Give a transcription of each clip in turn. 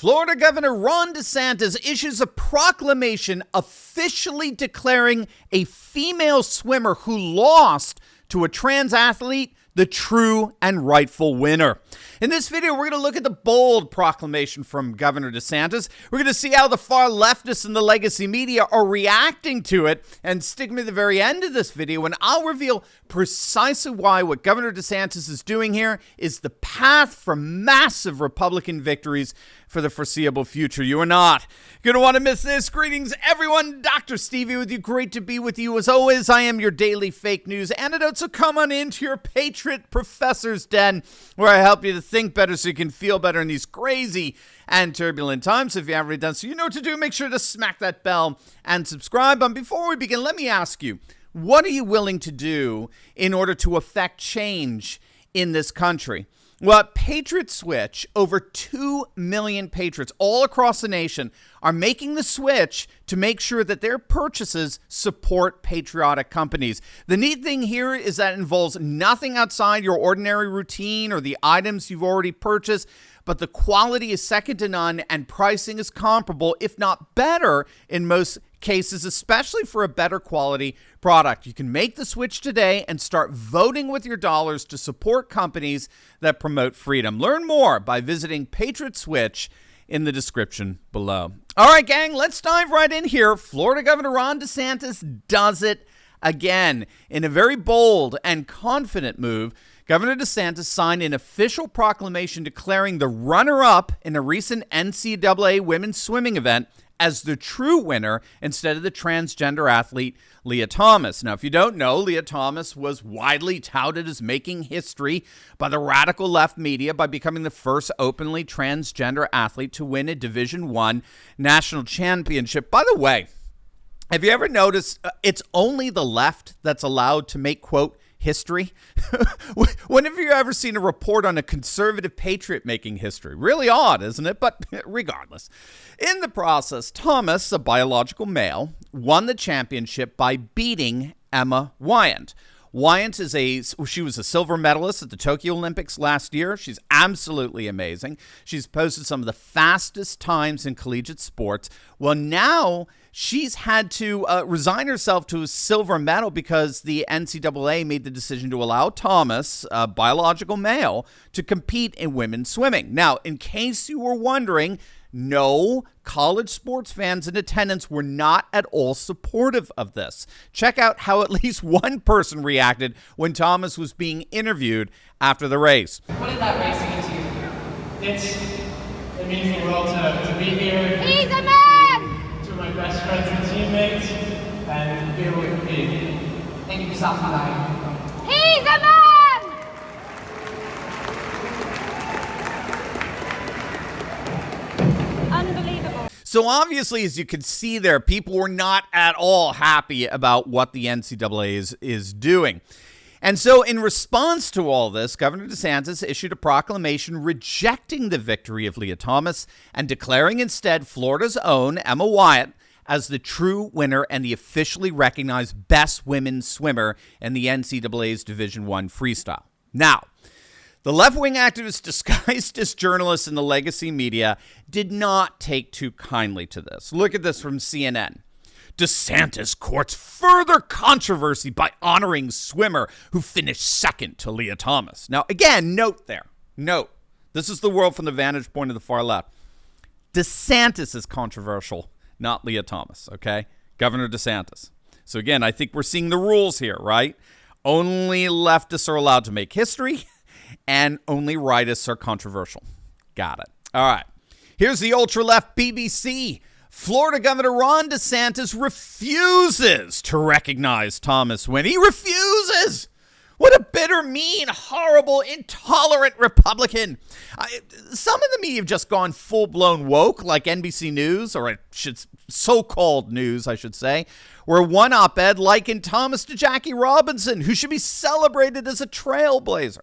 Florida Governor Ron DeSantis issues a proclamation officially declaring a female swimmer who lost to a trans athlete the true and rightful winner. In this video, we're going to look at the bold proclamation from Governor DeSantis. We're going to see how the far-leftists and the legacy media are reacting to it, and stick me to the very end of this video, and I'll reveal precisely why what Governor DeSantis is doing here is the path for massive Republican victories for the foreseeable future. You are not going to want to miss this. Greetings, everyone. Dr. Stevie with you. Great to be with you. As always, I am your daily fake news antidote, so come on into your PATRIOT Professor's Den, where I help you to think better so you can feel better in these crazy and turbulent times. If you haven't already done so, you know what to do. Make sure to smack that bell and subscribe. But before we begin, let me ask you, what are you willing to do in order to affect change in this country? Well, at Patriot Switch, over 2 million patriots all across the nation are making the switch to make sure that their purchases support patriotic companies. The neat thing here is that it involves nothing outside your ordinary routine or the items you've already purchased, but the quality is second to none and pricing is comparable, if not better, in most cases, especially for a better quality product. You can make the switch today and start voting with your dollars to support companies that promote freedom. Learn more by visiting Patriot Switch in the description below. All right, gang, let's dive right in here. Florida Governor Ron DeSantis does it again. In a very bold and confident move, Governor DeSantis signed an official proclamation declaring the runner-up in a recent NCAA women's swimming event as the true winner instead of the transgender athlete Lia Thomas. Now, if you don't know, Lia Thomas was widely touted as making history by the radical left media by becoming the first openly transgender athlete to win a Division I national championship. By the way, have you ever noticed it's only the left that's allowed to make, quote, history? When have you ever seen a report on a conservative patriot making history? Really odd, isn't it? But regardless, in the process, Thomas, a biological male, won the championship by beating Emma Wyant. Wyant she was a silver medalist at the Tokyo Olympics last year. She's absolutely amazing. She's posted some of the fastest times in collegiate sports. Well, now she's had to resign herself to a silver medal because the NCAA made the decision to allow Thomas, a biological male, to compete in women's swimming. Now, in case you were wondering, no, college sports fans in attendance were not at all supportive of this. Check out how at least one person reacted when Thomas was being interviewed after the race. What did that race mean to you? It means the world to be here. He's a man! To my best friends and teammates, and be able to compete. Thank you for stopping by. He's a man! Unbelievable. So obviously, as you can see there, people were not at all happy about what the NCAA is doing. And so in response to all this, Governor DeSantis issued a proclamation rejecting the victory of Lia Thomas and declaring instead Florida's own Emma Wyant as the true winner and the officially recognized best women's swimmer in the NCAA's Division I freestyle. Now, the left-wing activists disguised as journalists in the legacy media did not take too kindly to this. Look at this from CNN. DeSantis courts further controversy by honoring swimmer who finished second to Lia Thomas. Now, again, note there. Note. This is the world from the vantage point of the far left. DeSantis is controversial, not Lia Thomas, okay? Governor DeSantis. So again, I think we're seeing the rules here, right? Only leftists are allowed to make history, and only rightists are controversial. Got it. All right. Here's the ultra-left BBC. Florida Governor Ron DeSantis refuses to recognize Thomas win. He refuses. What a bitter, mean, horrible, intolerant Republican. Some of the media have just gone full-blown woke, like NBC News, or so-called news, I should say, where one op-ed likened Thomas to Jackie Robinson, who should be celebrated as a trailblazer.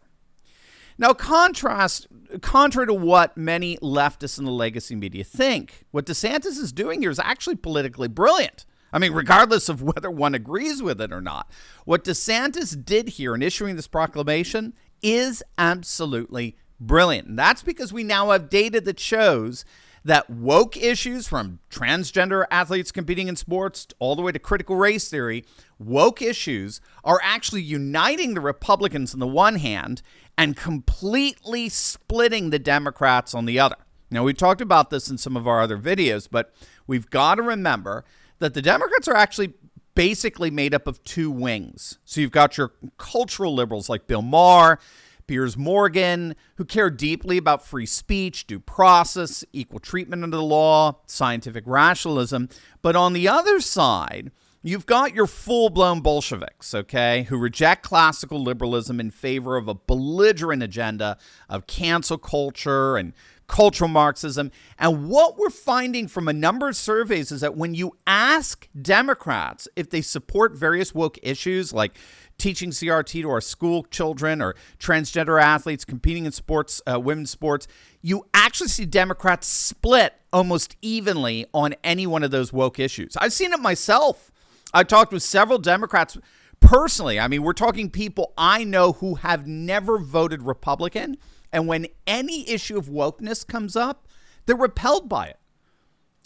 Now, contrary to what many leftists in the legacy media think, what DeSantis is doing here is actually politically brilliant. I mean, regardless of whether one agrees with it or not. What DeSantis did here in issuing this proclamation is absolutely brilliant. And that's because we now have data that shows that woke issues, from transgender athletes competing in sports all the way to critical race theory, woke issues are actually uniting the Republicans on the one hand and completely splitting the Democrats on the other. Now, we talked about this in some of our other videos, but we've got to remember that the Democrats are actually basically made up of two wings. So you've got your cultural liberals like Bill Maher, Piers Morgan, who care deeply about free speech, due process, equal treatment under the law, scientific rationalism. But on the other side, you've got your full-blown Bolsheviks, okay, who reject classical liberalism in favor of a belligerent agenda of cancel culture and cultural Marxism. And what we're finding from a number of surveys is that when you ask Democrats if they support various woke issues like teaching CRT to our school children or transgender athletes competing in sports, women's sports, you actually see Democrats split almost evenly on any one of those woke issues. I've seen it myself. I talked with several Democrats personally. I mean, we're talking people I know who have never voted Republican. And when any issue of wokeness comes up, they're repelled by it.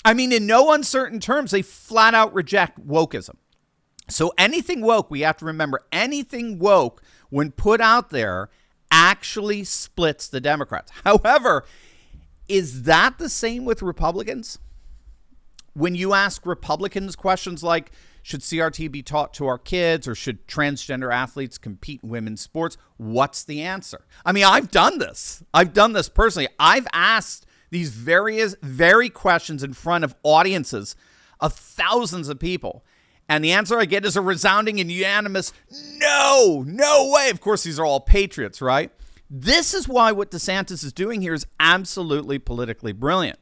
I mean, in no uncertain terms, they flat out reject wokeism. So anything woke, we have to remember, anything woke, when put out there, actually splits the Democrats. However, is that the same with Republicans? When you ask Republicans questions like, should CRT be taught to our kids, or should transgender athletes compete in women's sports? What's the answer? I mean, I've done this. I've done this personally. I've asked these very questions in front of audiences of thousands of people. And the answer I get is a resounding and unanimous, no way. Of course, these are all patriots, right? This is why what DeSantis is doing here is absolutely politically brilliant.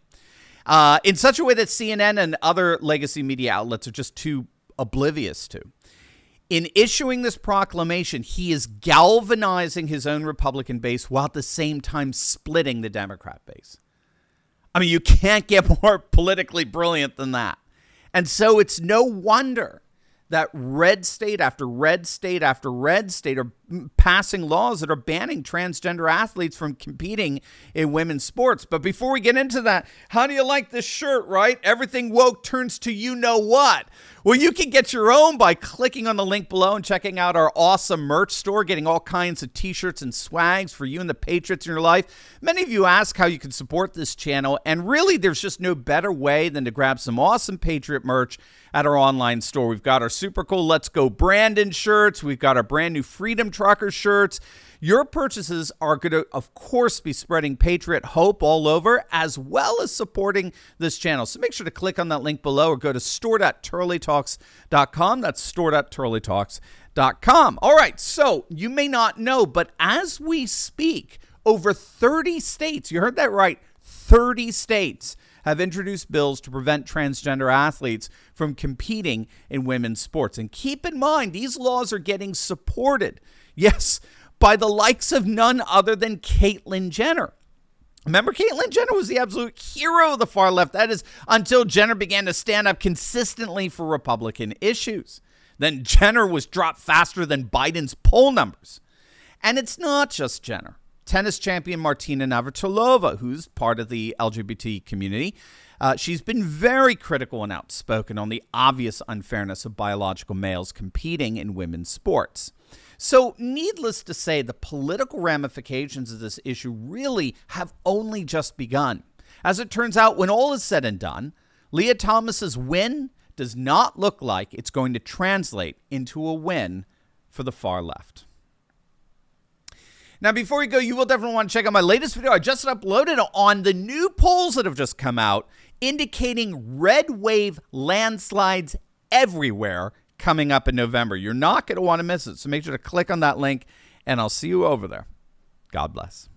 In such a way that CNN and other legacy media outlets are just too oblivious to. In issuing this proclamation, he is galvanizing his own Republican base while at the same time splitting the Democrat base. I mean, you can't get more politically brilliant than that. And so it's no wonder that red state after red state after red state are passing laws that are banning transgender athletes from competing in women's sports. But before we get into that, how do you like this shirt, right? Everything woke turns to you know what? Well, you can get your own by clicking on the link below and checking out our awesome merch store, getting all kinds of t-shirts and swags for you and the patriots in your life. Many of you ask how you can support this channel, and really there's just no better way than to grab some awesome Patriot merch at our online store. We've got our super cool Let's Go Brandon shirts. We've got our brand new Freedom Trucker shirts. Your purchases are going to, of course, be spreading Patriot hope all over, as well as supporting this channel. So make sure to click on that link below or go to store.turleytalks.com. That's store.turleytalks.com. All right, so you may not know, but as we speak, over 30 states, you heard that right, 30 states have introduced bills to prevent transgender athletes from competing in women's sports. And keep in mind, these laws are getting supported, yes, by the likes of none other than Caitlyn Jenner. Remember, Caitlyn Jenner was the absolute hero of the far left. That is, until Jenner began to stand up consistently for Republican issues. Then Jenner was dropped faster than Biden's poll numbers. And it's not just Jenner. Tennis champion Martina Navratilova, who's part of the LGBT community, she's been very critical and outspoken on the obvious unfairness of biological males competing in women's sports. So needless to say, the political ramifications of this issue really have only just begun. As it turns out, when all is said and done, Leah Thomas's win does not look like it's going to translate into a win for the far left. Now, before we go, you will definitely want to check out my latest video I just uploaded on the new polls that have just come out indicating red wave landslides everywhere coming up in November. You're not going to want to miss it, so make sure to click on that link, and I'll see you over there. God bless.